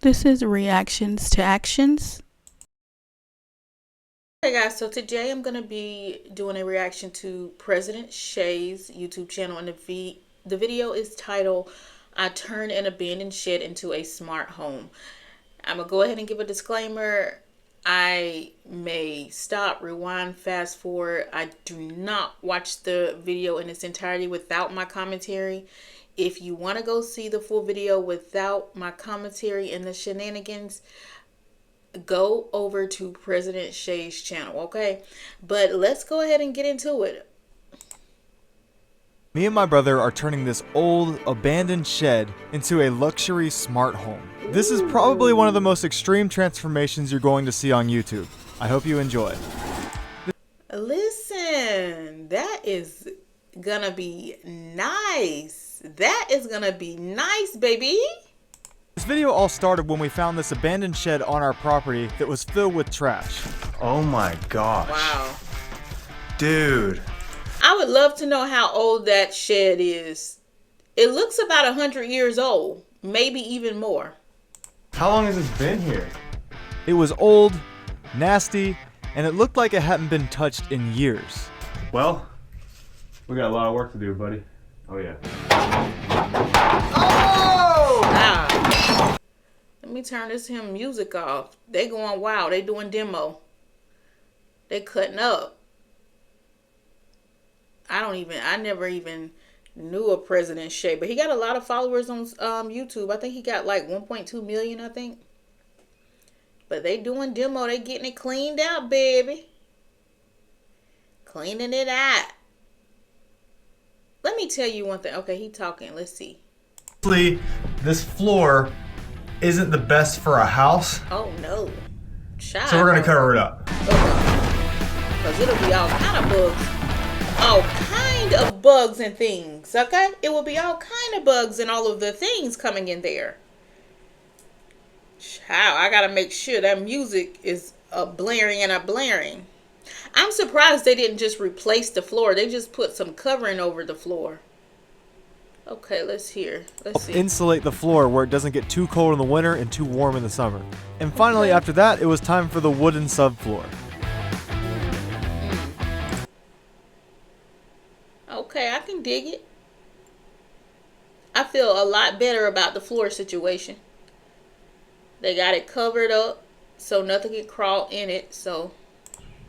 This is reactions to actions. Hey guys, so today I'm going to be doing a reaction to President Shay's YouTube channel, and the video is titled, I Turned an Abandoned Shed into a Smart Home. I'm going to go ahead and give a disclaimer. I may stop, rewind, fast forward. I do not watch the video in its entirety without my commentary. If you want to go see the full video without my commentary and the shenanigans, go over to President Shay's channel, okay? But let's go ahead and get into it. Me and my brother are turning this old, abandoned shed into a luxury smart home. This is probably one of the most extreme transformations you're going to see on YouTube. I hope you enjoy. Listen, that is gonna be nice. That is gonna be nice, baby. This video all started when we found this abandoned shed on our property that was filled with trash. Oh my gosh. Wow. Dude. I would love to know how old that shed is. It looks about 100 years old, maybe even more. How long has this been here? It was old, nasty, and it looked like it hadn't been touched in years. Well, we got a lot of work to do, buddy. Oh yeah. Oh! Wow. Let me turn this music off. They going wild. They doing demo. They cutting up. I never even knew of President Shay, but he got a lot of followers on YouTube. I think he got like 1.2 million, I think. But they doing demo. They getting it cleaned out, baby. Cleaning it out. Let me tell you one thing. Okay, he talking. Let's see. This floor isn't the best for a house. Oh no. Child. So we're gonna cover it up. Because it'll be all kind of bugs. All kind of bugs and things, okay? It will be all kind of bugs and all of the things coming in there. Child, I gotta make sure that music is blaring and a blaring. I'm surprised they didn't just replace the floor. They just put some covering over the floor. Okay, let's see. Insulate the floor where it doesn't get too cold in the winter and too warm in the summer. And finally, after that, it was time for the wooden subfloor. Okay, I can dig it. I feel a lot better about the floor situation. They got it covered up so nothing can crawl in it, so.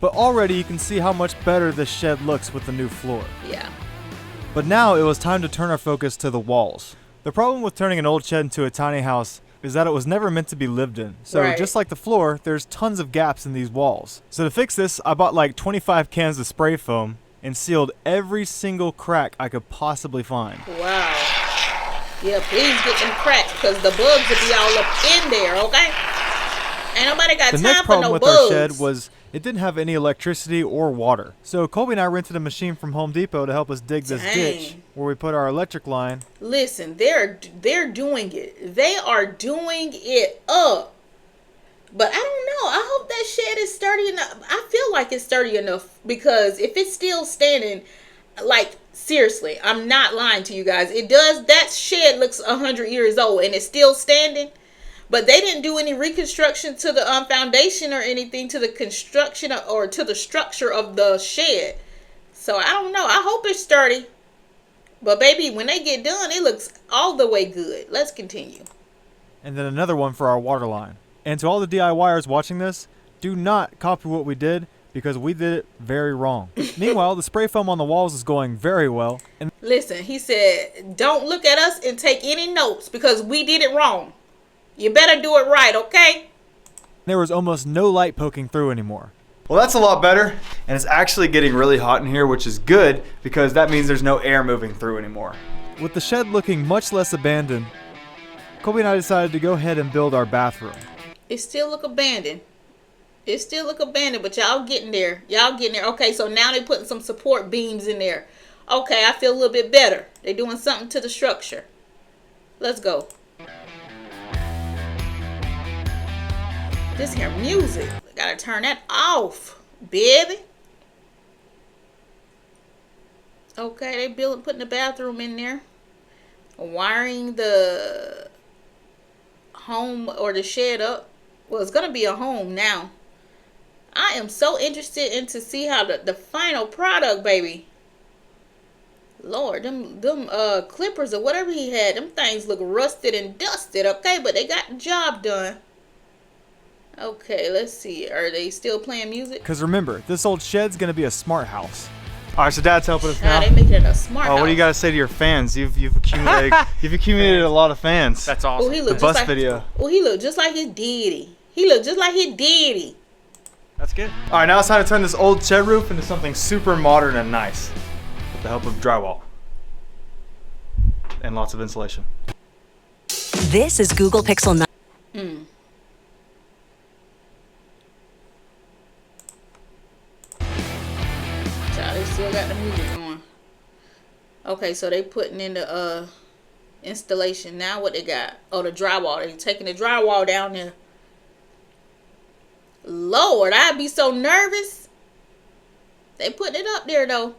But already you can see how much better this shed looks with the new floor. Yeah. But now it was time to turn our focus to the walls. The problem with turning an old shed into a tiny house is that it was never meant to be lived in. So right. Just like the floor, there's tons of gaps in these walls. So to fix this, I bought like 25 cans of spray foam and sealed every single crack I could possibly find. Wow. Yeah, please get them cracks because the bugs will be all up in there, okay? Ain't nobody got time for no bugs. The next problem with our shed was it didn't have any electricity or water. So Colby and I rented a machine from Home Depot to help us dig this ditch where we put our electric line. Listen, they're doing it. They are doing it up. But I don't know. I hope that shed is sturdy enough. I feel like it's sturdy enough because if it's still standing, like seriously, I'm not lying to you guys. It does. That shed looks 100 years old and it's still standing. But they didn't do any reconstruction to the foundation or anything to the construction or to the structure of the shed. So I don't know. I hope it's sturdy. But baby, when they get done, it looks all the way good. Let's continue. And then another one for our water line. And to all the DIYers watching this, do not copy what we did because we did it very wrong. Meanwhile, the spray foam on the walls is going very well. And listen, he said, don't look at us and take any notes because we did it wrong. You better do it right, okay? There was almost no light poking through anymore. Well, that's a lot better. And it's actually getting really hot in here, which is good because that means there's no air moving through anymore. With the shed looking much less abandoned, Colby and I decided to go ahead and build our bathroom. It still look abandoned. It still look abandoned, but y'all getting there. Y'all getting there. Okay, so now they putting some support beams in there. Okay, I feel a little bit better. They doing something to the structure. Let's go. This here music. Gotta turn that off, baby. Okay, they putting the bathroom in there. Wiring the home or the shed up. Well, it's gonna be a home now. I am so interested in to see how the final product, baby. Lord, them clippers or whatever he had, them things look rusted and dusted, okay? But they got the job done. Okay, let's see. Are they still playing music? Because remember, this old shed's going to be a smart house. All right, so Dad's helping us now. Nah, they making it a smart house. What do you got to say to your fans? You've accumulated a lot of fans. That's Oh, awesome. he The looked bus just like, video. Oh, he looked just like his daddy. He looked just like his daddy. That's good. All right, now it's time to turn this old shed roof into something super modern and nice with the help of drywall and lots of insulation. This is Google Pixel 9. Child, they still got the music going. Okay, so they putting in the installation. Now what they got? Oh, the drywall. They taking the drywall down there. Lord, I'd be so nervous. They putting it up there though.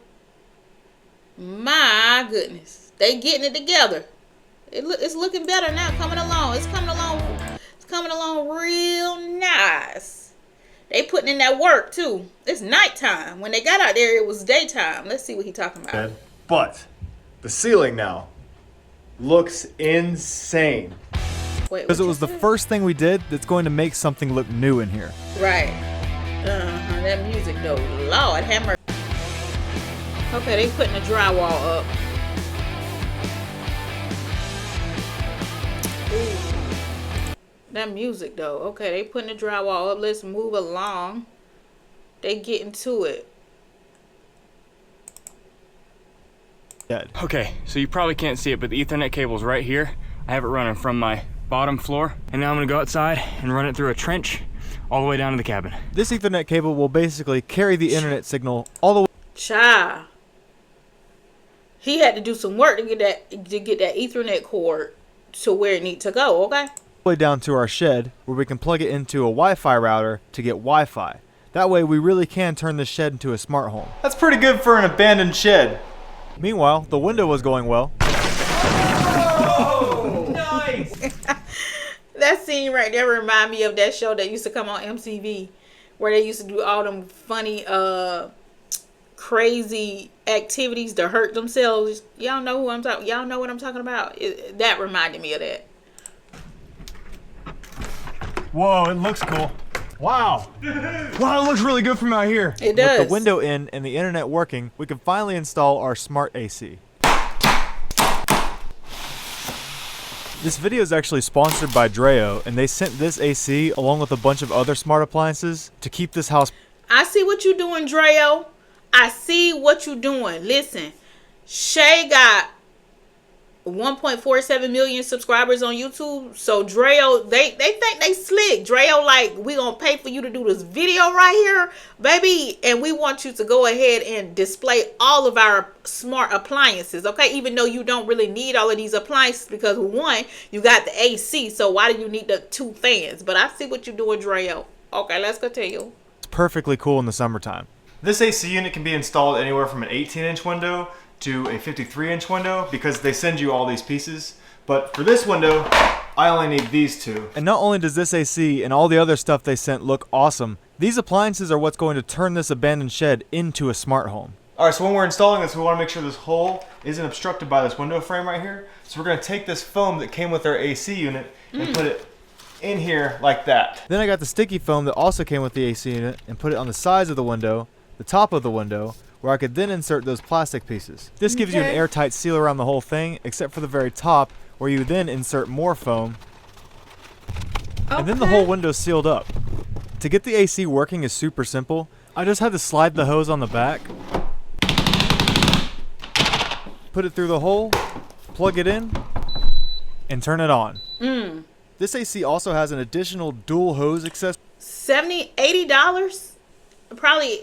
My goodness, they getting it together. It's looking better now. Coming along. It's coming along. It's coming along real nice. They putting in that work too. It's nighttime. When they got out there, it was daytime. Let's see what he talking about. But the ceiling now looks insane. Wait, Because it was the first thing we did that's going to make something look new in here. right. That music though. Lord, have mercy. Okay, they putting the drywall up. Ooh. That music though. Okay, they putting the drywall up. Let's move along. They getting to it. Shed. Okay, so you probably can't see it, but the Ethernet cable's right here. I have it running from my bottom floor, and now I'm gonna go outside and run it through a trench all the way down to the cabin. This Ethernet cable will basically carry the internet signal all the Child. He had to do some work to get that Ethernet cord to where it need to go, okay? way down to our shed, where we can plug it into a Wi-Fi router to get Wi-Fi. That way we really can turn this shed into a smart home. That's pretty good for an abandoned shed. Meanwhile, the window was going well. That scene right there remind me of that show that used to come on MTV, where they used to do all them funny, crazy activities to hurt themselves. Y'all know who I'm talking. Y'all know what I'm talking about. That reminded me of that. Whoa, it looks cool. Wow. Wow, it looks really good from out here. It does. With the window in and the internet working, we can finally install our smart AC. This video is actually sponsored by Dreo, and they sent this AC along with a bunch of other smart appliances to keep this house. I see what you doing, Dreo. I see what you doing. Listen, Shay got 1.47 million subscribers on YouTube. So Dreo, they think they slick. Dreo like, we gonna pay for you to do this video right here, baby, and we want you to go ahead and display all of our smart appliances, okay? Even though you don't really need all of these appliances, because one, you got the AC, so why do you need the 2 fans? But I see what you're doing, Dreo. Okay, let's continue. It's perfectly cool in the summertime. This AC unit can be installed anywhere from an 18-inch window to a 53-inch window because they send you all these pieces. But for this window, I only need these 2. And not only does this AC and all the other stuff they sent look awesome, these appliances are what's going to turn this abandoned shed into a smart home. Alright, so when we're installing this, we want to make sure this hole isn't obstructed by this window frame right here. So we're going to take this foam that came with our AC unit and put it in here like that. Then I got the sticky foam that also came with the AC unit and put it on the sides of the window, the top of the window, where I could then insert those plastic pieces. This gives you an airtight seal around the whole thing, except for the very top, where you then insert more foam. And then the whole window's sealed up. To get the AC working is super simple. I just had to slide the hose on the back, put it through the hole, plug it in, and turn it on. This AC also has an additional dual hose accessory. $70, $80? Probably,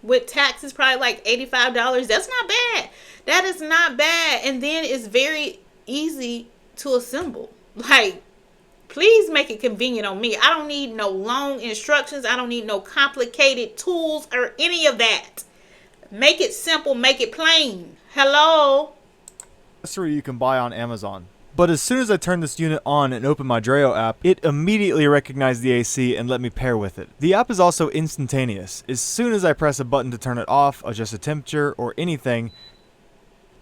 with taxes, probably like $85. That's not bad. That is not bad. And then it's very easy to assemble. Like, please make it convenient on me. I don't need no long instructions. I don't need no complicated tools or any of that. Make it simple. Make it plain. Hello? You can buy on Amazon. But as soon as I turned this unit on and opened my Dreo app, it immediately recognized the AC and let me pair with it. The app is also instantaneous. As soon as I press a button to turn it off, adjust the temperature, or anything,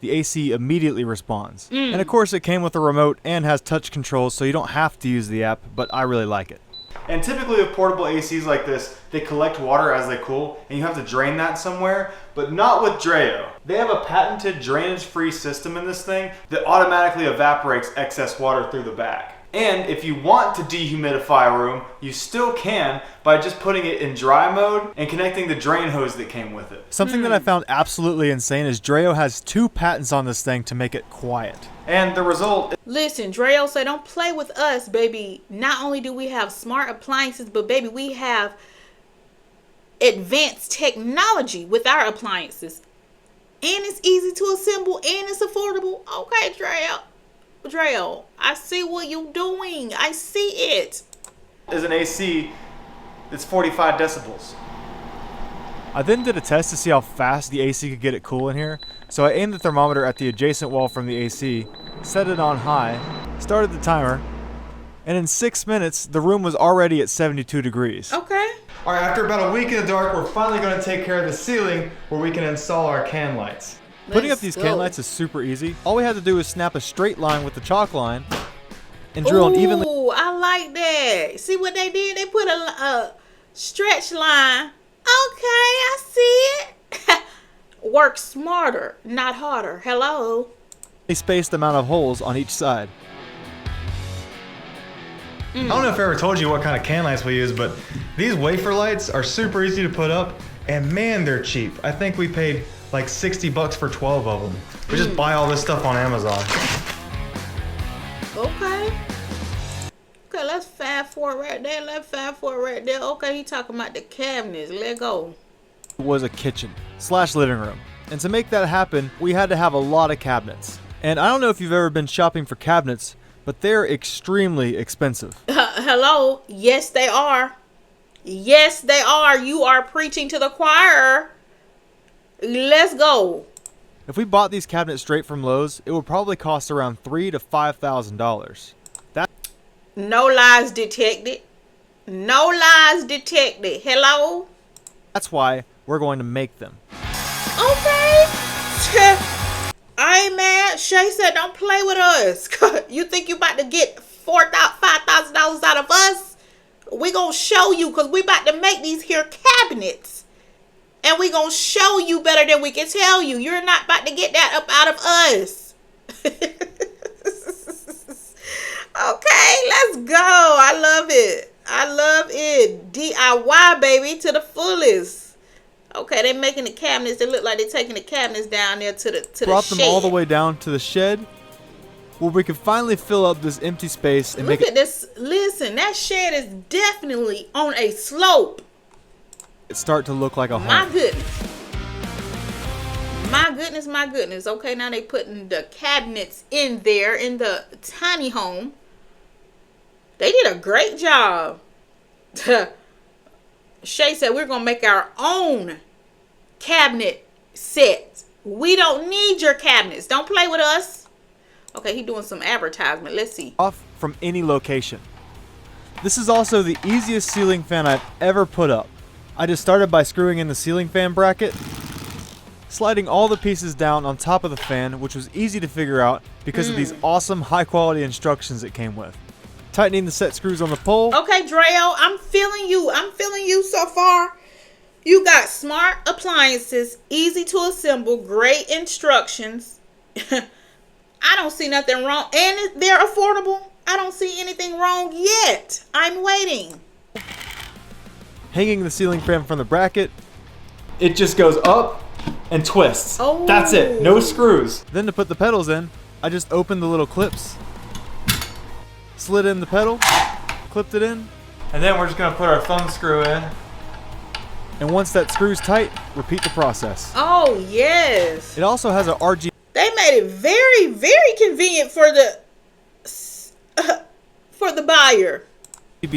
the AC immediately responds. And of course it came with a remote and has touch controls, so you don't have to use the app, but I really like it. And typically with portable ACs like this, they collect water as they cool, and you have to drain that somewhere, but not with Dreo. They have a patented drainage-free system in this thing that automatically evaporates excess water through the back. And if you want to dehumidify a room, you still can by just putting it in dry mode and connecting the drain hose that came with it. Something that I found absolutely insane is Dreo has 2 patents on this thing to make it quiet. And the result, Listen, Dreo said, don't play with us, baby. Not only do we have smart appliances, but baby, we have advanced technology with our appliances. And it's easy to assemble and it's affordable. Okay, Dreo, I see what you're doing. I see it. is an AC that's 45 decibels. I then did a test to see how fast the AC could get it cool in here, so I aimed the thermometer at the adjacent wall from the AC, set it on high, started the timer, and in 6 minutes, the room was already at 72 degrees. Okay. All right, after about a week in the dark, we're finally going to take care of the ceiling where we can install our can lights. Putting up Let's these go. can lights is super easy. All we had to do is snap a straight line with the chalk line and drill an evenly. Ooh, I like that. See what they did? They put a stretch line. Okay, I see it. Work smarter, not harder. Hello. Spaced amount of holes on each side. I don't know if I ever told you what kind of can lights we use, but these wafer lights are super easy to put up, and man, they're cheap. I think we paid like 60 bucks for 12 of them. We just buy all this stuff on Amazon. Okay. Okay, let's fast forward right there. Okay, he talking about the cabinets. Let go. Was a kitchen/living room. And to make that happen, we had to have a lot of cabinets. And I don't know if you've ever been shopping for cabinets, but they're extremely expensive. Hello. Yes, they are. Yes, they are. You are preaching to the choir. Let's go. If we bought these cabinets straight from Lowe's, it would probably cost around $3,000 to $5,000. No lies detected. No lies detected. Hello? That's why we're going to make them. Okay. I ain't mad. Shay said don't play with us. You think you about to get $4,000, $5,000 out of us? We gonna show you, because we about to make these here cabinets. And we gonna show you better than we can tell you. You're not about to get that up out of us. Okay, let's go. I love it. I love it. DIY, baby, to the fullest. Okay, they making the cabinets. They look like they're taking the cabinets down there to the Brought shed. them all the way down to the shed, where we could finally fill up this empty space and Look make at this. Listen, that shed is definitely on a slope. it start to look like a My home. goodness. My goodness. Okay, now they putting the cabinets in there in the tiny home. They did a great job. Shay said we're going to make our own cabinet set. We don't need your cabinets. Don't play with us. Okay, he doing some advertisement. Let's see. Off from any location. This is also the easiest ceiling fan I've ever put up. I just started by screwing in the ceiling fan bracket, sliding all the pieces down on top of the fan, which was easy to figure out because of these awesome high quality instructions it came with. Tightening the set screws on the pole. Okay, Dreo, I'm feeling you. I'm feeling you so far. You got smart appliances, easy to assemble, great instructions. I don't see nothing wrong. And they're affordable. I don't see anything wrong yet. I'm waiting. Hanging the ceiling fan from the bracket. It just goes up and twists. Oh. That's it. No screws. Then to put the pedals in, I just opened the little clips, slid in the pedal, clipped it in, And then we're just going to put our thumb screw in. and once that screw's tight, repeat the process. Oh, yes. It also has a RGB They made it very, very convenient for the buyer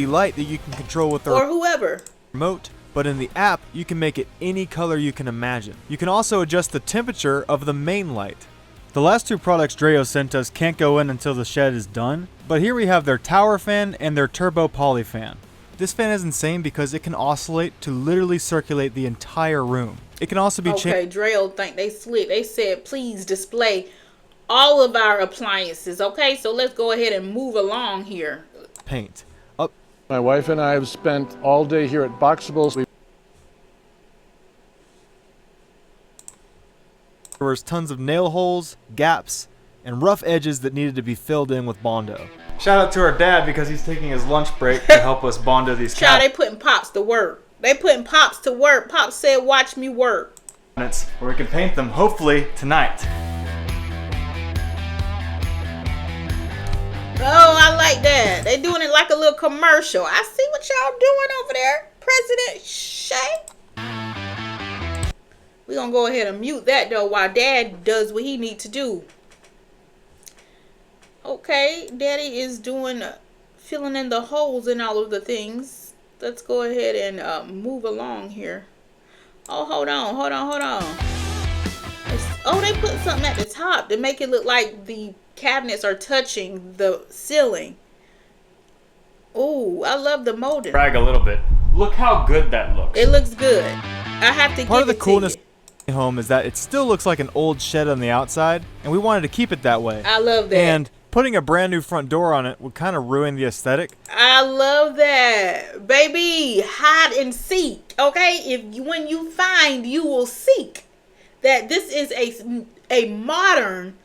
light that you can control with the or whoever. remote, but in the app, you can make it any color you can imagine. You can also adjust the temperature of the main light. The last two products Dreo sent us can't go in until the shed is done, but here we have their tower fan and their turbo poly fan. This fan is insane because it can oscillate to literally circulate the entire room. It can also be changed. Okay, Drell think they slick. They said please display all of our appliances. Okay, so let's go ahead and move along here. Paint. Up. My wife and I have spent all day here at Boxables. There was tons of nail holes, gaps, and rough edges that needed to be filled in with Bondo. Shout out to our dad because he's taking his lunch break to help us Bondo these Child, they cabinets putting Pops to work. They putting Pops to work. Pops said, watch me work. where we can paint them hopefully tonight. Oh, I like that. They doing it like a little commercial. I see what y'all doing over there, President Shay. We're going to go ahead and mute that, though, while Dad does what he needs to do. Okay, Daddy is doing, filling in the holes in all of the things. Let's go ahead and move along here. Oh, hold on. Oh, they put something at the top to make it look like the cabinets are touching the ceiling. Oh, I love the molding. Brag a little bit. Look how good that looks. It looks good. I have to Part of give the it coolness to you. of home is that it still looks like an old shed on the outside, and we wanted to keep it that way. I love that. And putting a brand new front door on it would kind of ruin the aesthetic. I love that. Baby, hide and seek. Okay? When you find, you will seek. That this is a modern,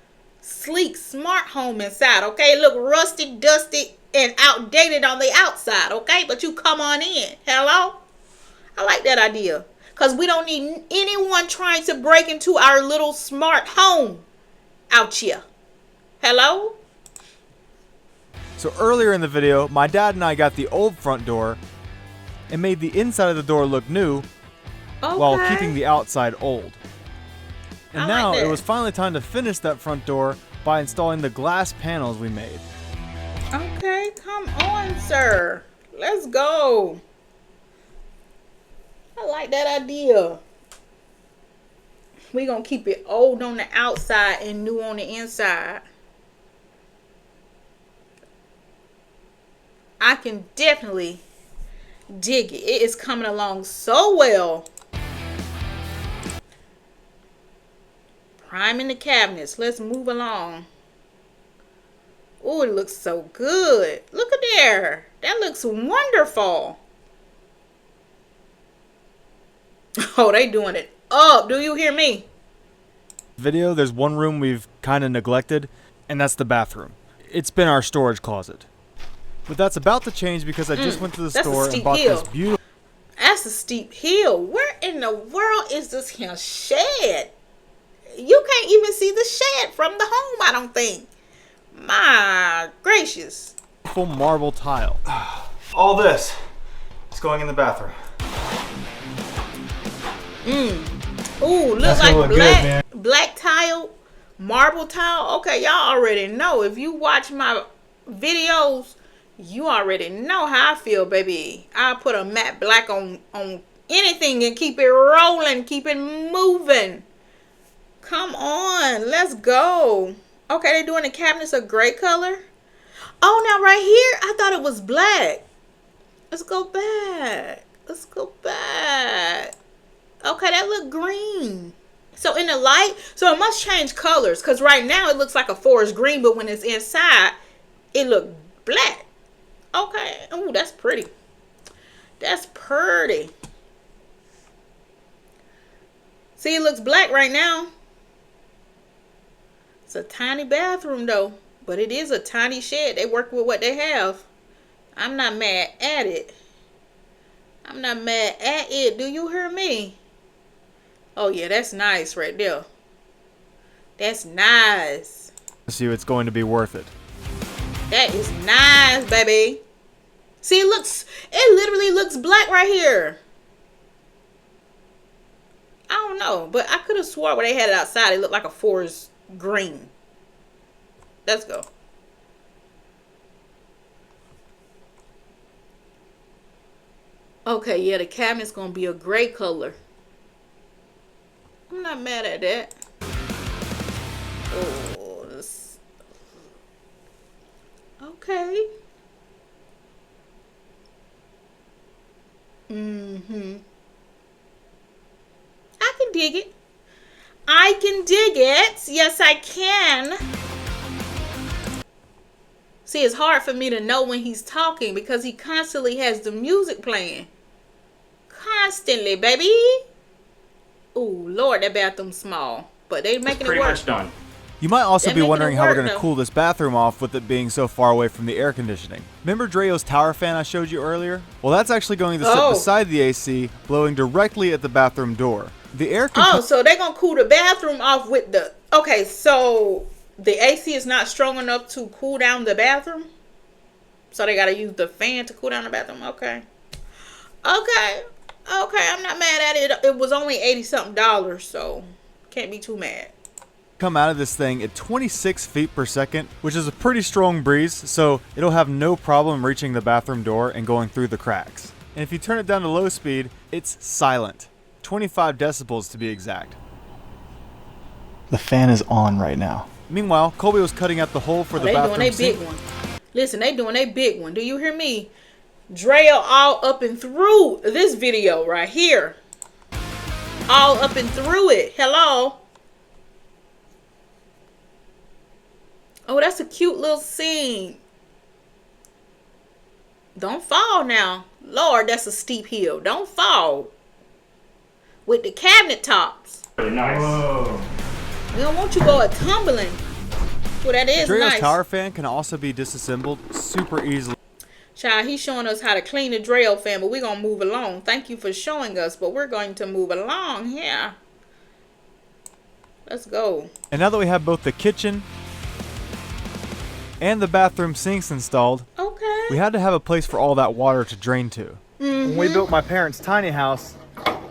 sleek, smart home inside. Okay? Look rusty, dusty, and outdated on the outside. Okay? But you come on in. Hello? I like that idea. Because we don't need anyone trying to break into our little smart home out here. Hello? So earlier in the video, my dad and I got the old front door and made the inside of the door look new while keeping the outside old. And I like now it that. was finally time to finish that front door by installing the glass panels we made. Okay, come on, sir. Let's go. I like that idea. We're going to keep it old on the outside and new on the inside. I can definitely dig it. It is coming along so well. Priming the cabinets. Let's move along. Oh, it looks so good. Look at there. That looks wonderful. Oh, they doing it up. Do you hear me? Video, there's one room we've kind of neglected, and that's the bathroom. It's been our storage closet. But that's about to change because I just went to the that's a store and steep bought hill. this beautiful That's a steep hill. Where in the world is this here shed? You can't even see the shed from the home, I don't think. My gracious. marble tile. All this is going in the bathroom. Ooh, look That's gonna like look good, man. black tile, marble tile. Okay, y'all already know. If you watch my videos, you already know how I feel, baby. I put a matte black on anything and keep it rolling, keep it moving. Come on, let's go. Okay, they're doing the cabinets a gray color. Oh, now right here, I thought it was black. Let's go back. Let's go back. Okay, that look green. So in the light, so it must change colors. Because right now it looks like a forest green, but when it's inside, it look black. Okay. Oh, that's pretty. That's pretty. See, it looks black right now. It's a tiny bathroom though. But it is a tiny shed. They work with what they have. I'm not mad at it. I'm not mad at it. Do you hear me? Oh yeah, that's nice right there. That's nice. See, it's going to be worth it. That is nice, baby. See, it literally looks black right here. I don't know, but I could have swore when they had it outside, it looked like a forest green. Let's go. Okay, yeah, the cabinet's gonna be a gray color. I'm not mad at that. Oh. I can dig it. I can dig it. Yes, I can. See, it's hard for me to know when he's talking because he constantly has the music playing. Constantly, baby. Ooh, Lord, that bathroom's small. But they making it Pretty work. much done. You might also They're be making wondering it how we're work, going to though. cool this bathroom off with it being so far away from the air conditioning. Remember Dreo's tower fan I showed you earlier? Well, that's actually going to sit Oh. beside the AC, blowing directly at the bathroom door. The air can Oh, so they're going to cool the bathroom off with the... Okay, so the AC is not strong enough to cool down the bathroom? So they got to use the fan to cool down the bathroom? Okay. Okay, I'm not mad at it. It was only $80-something, so can't be too mad. come out of this thing at 26 feet per second, which is a pretty strong breeze, so it'll have no problem reaching the bathroom door and going through the cracks. And if you turn it down to low speed, it's silent. 25 decibels to be exact. The fan is on right now. Meanwhile, Colby was cutting out the hole for the They bathroom doing a sink. big one. Listen, they doing a big one. Do you hear me? Drea all up and through this video right here. All up and through it. Hello. Oh, that's a cute little scene. Don't fall now. Lord, that's a steep hill. Don't fall. With the cabinet tops. Really nice. Whoa. We don't want you going tumbling. Well, that is Dreo's nice. tower fan can also be disassembled super easily. Child, he's showing us how to clean the Drell fan, but we're going to move along. Thank you for showing us, but we're going to move along here. Let's go. And now that we have both the kitchen and the bathroom sinks installed, Okay. we had to have a place for all that water to drain to. When we built my parents' tiny house,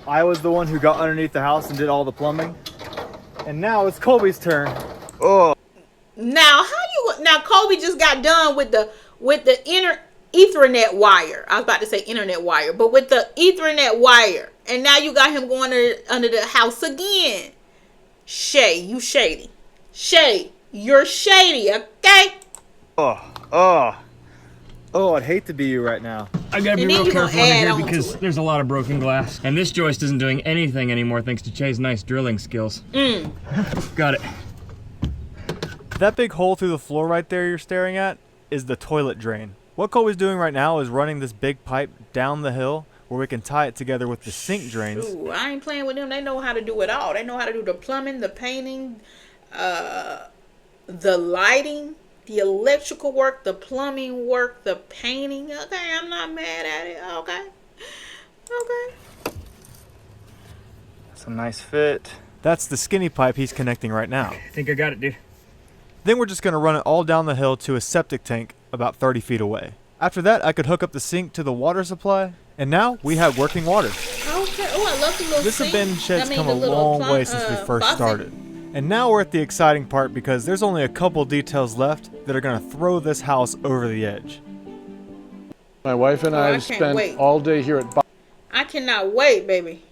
I was the one who got underneath the house and did all the plumbing. And now it's Colby's turn. Oh. Now, Kobe just got done with the Ethernet wire. I was about to say internet wire, but with the Ethernet wire. And now you got him going under the house again. Shay, you shady. Shay, you're shady, okay? Oh, I'd hate to be you right now. I gotta be And then real you gonna careful under add here on to because it. there's a lot of broken glass. And this joist isn't doing anything anymore thanks to Che's nice drilling skills. Got it. That big hole through the floor right there you're staring at is the toilet drain. What Colby's doing right now is running this big pipe down the hill where we can tie it together with the sink drains. Ooh, I ain't playing with them. They know how to do it all. They know how to do the plumbing, the painting, the lighting, the electrical work, the plumbing work, the painting. Okay, I'm not mad at it. Okay. That's a nice fit. That's the skinny pipe he's connecting right now. I think I got it, dude. Then we're just going to run it all down the hill to a septic tank about 30 feet away. After that, I could hook up the sink to the water supply, and now we have working water. Okay. Oh, I love the little This sink. abandoned shed's I mean, come the a little long way since we first faucet. started. And now we're at the exciting part because there's only a couple details left that are going to throw this house over the edge. My wife and I I have can't spent wait. all day here at I cannot wait, baby.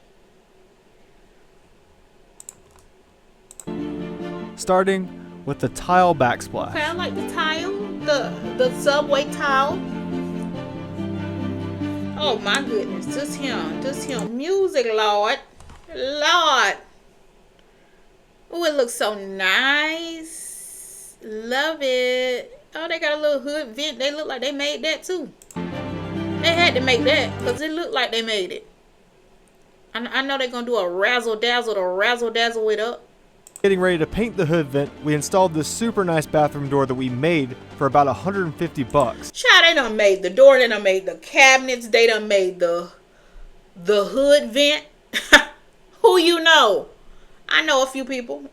Starting with the tile backsplash. Okay, I like the tile, the subway tile. Oh my goodness, just him. Music, Lord. Oh, it looks so nice. Love it. Oh, they got a little hood vent. They look like they made that too. They had to make that because it looked like they made it. I know they're gonna do a razzle dazzle it up. Getting ready to paint the hood vent, we installed this super nice bathroom door that we made for about 150 bucks. Child, they done made the door, they done made the cabinets, they done made the hood vent. Who you know? I know a few people,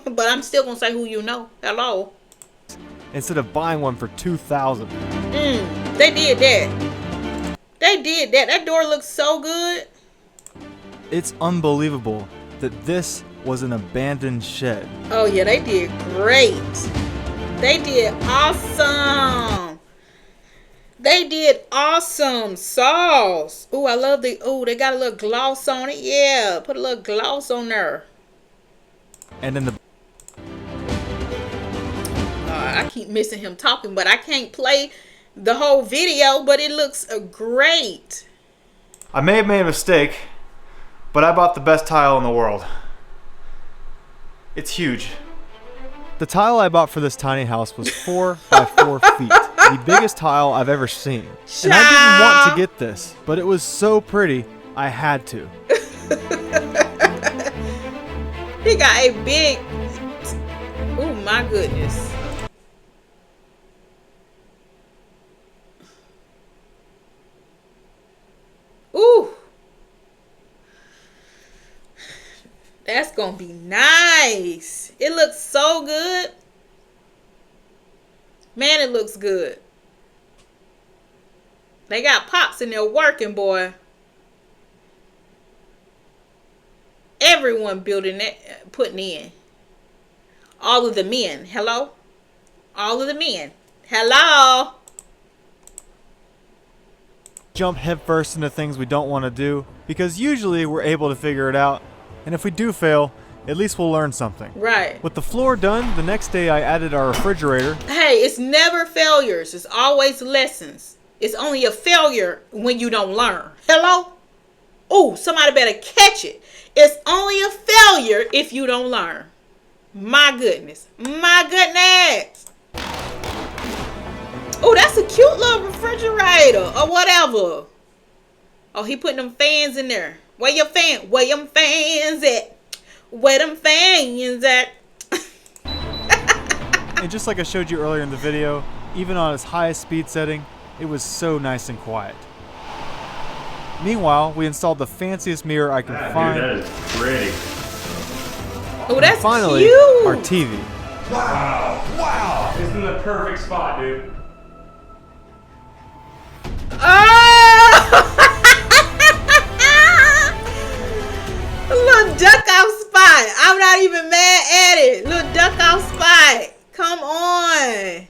but I'm still gonna say who you know. Hello. Instead of buying one for $2,000. They did that. That door looks so good. It's unbelievable that this was an abandoned shed. Oh yeah, they did great. They did awesome. They did awesome sauce. Ooh, I love they got a little gloss on it. Yeah, put a little gloss on there. And in the I keep missing him talking, but I can't play the whole video, but it looks great. I may have made a mistake, but I bought the best tile in the world. It's huge. The tile I bought for this tiny house was 4 by 4 feet. The biggest tile I've ever seen. And I didn't want to get this, but it was so pretty, I had to. He got a big... Oh my goodness. Ooh. That's gonna be nice. It looks so good. Man, it looks good. They got pops in there working, boy. Everyone building that, putting in. All of the men. Hello? All of the men. Hello? Jump headfirst into things we don't want to do, because usually we're able to figure it out, and if we do fail, at least we'll learn something. Right. With the floor done, the next day I added our refrigerator. Hey, it's never failures. It's always lessons. It's only a failure when you don't learn. Hello? Oh, somebody better catch it. It's only a failure if you don't learn. My goodness. My goodness. Oh, that's a cute little refrigerator or whatever. Oh, he putting them fans in there. Where your fan? Where them fans at? Where them fans at? And just like I showed you earlier in the video, even on its highest speed setting, it was so nice and quiet. Meanwhile, we installed the fanciest mirror I could find. Dude, that is pretty. Oh, that's Finally, cute. our TV. Wow. It's in the perfect spot, dude. Oh! A little duck off spot. I'm not even mad at it. Little duck off spot. Come on.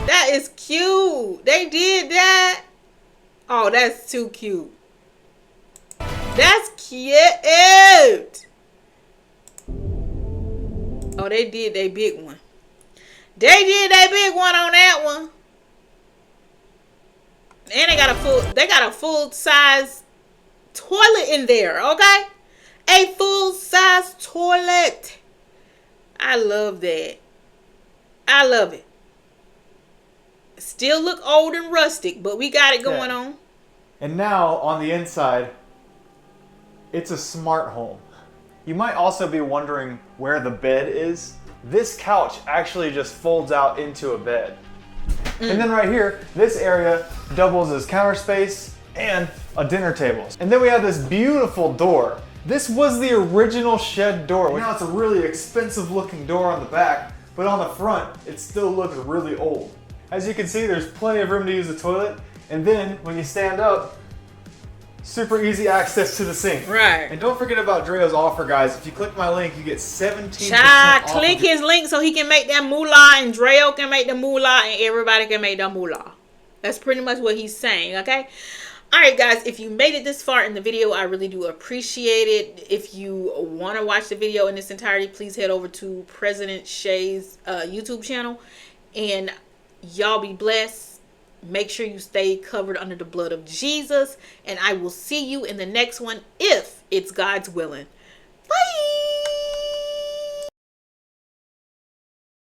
That is cute. They did that. Oh, that's too cute. That's cute. Oh, they did their big one. They did their big one on that one. And they got a full size toilet in there, okay? A full size toilet. I love that. I love it. Still look old and rustic, but we got it going on. And now, on the inside, it's a smart home. You might also be wondering where the bed is. This couch actually just folds out into a bed. And then right here, this area doubles as counter space and a dinner table. And then we have this beautiful door. This was the original shed door. Now it's a really expensive looking door on the back, but on the front, it still looks really old. As you can see, there's plenty of room to use the toilet. And then when you stand up, super easy access to the sink. Right. And don't forget about Dreo's offer, guys. If you click my link, you get 17% Child, off. click his link so he can make that moolah, and Dreo can make the moolah, and everybody can make the moolah. That's pretty much what he's saying, okay? Alright, guys, if you made it this far in the video, I really do appreciate it. If you want to watch the video in its entirety, please head over to President Shay's YouTube channel. And y'all be blessed. Make sure you stay covered under the blood of Jesus. And I will see you in the next one if it's God's willing. Bye!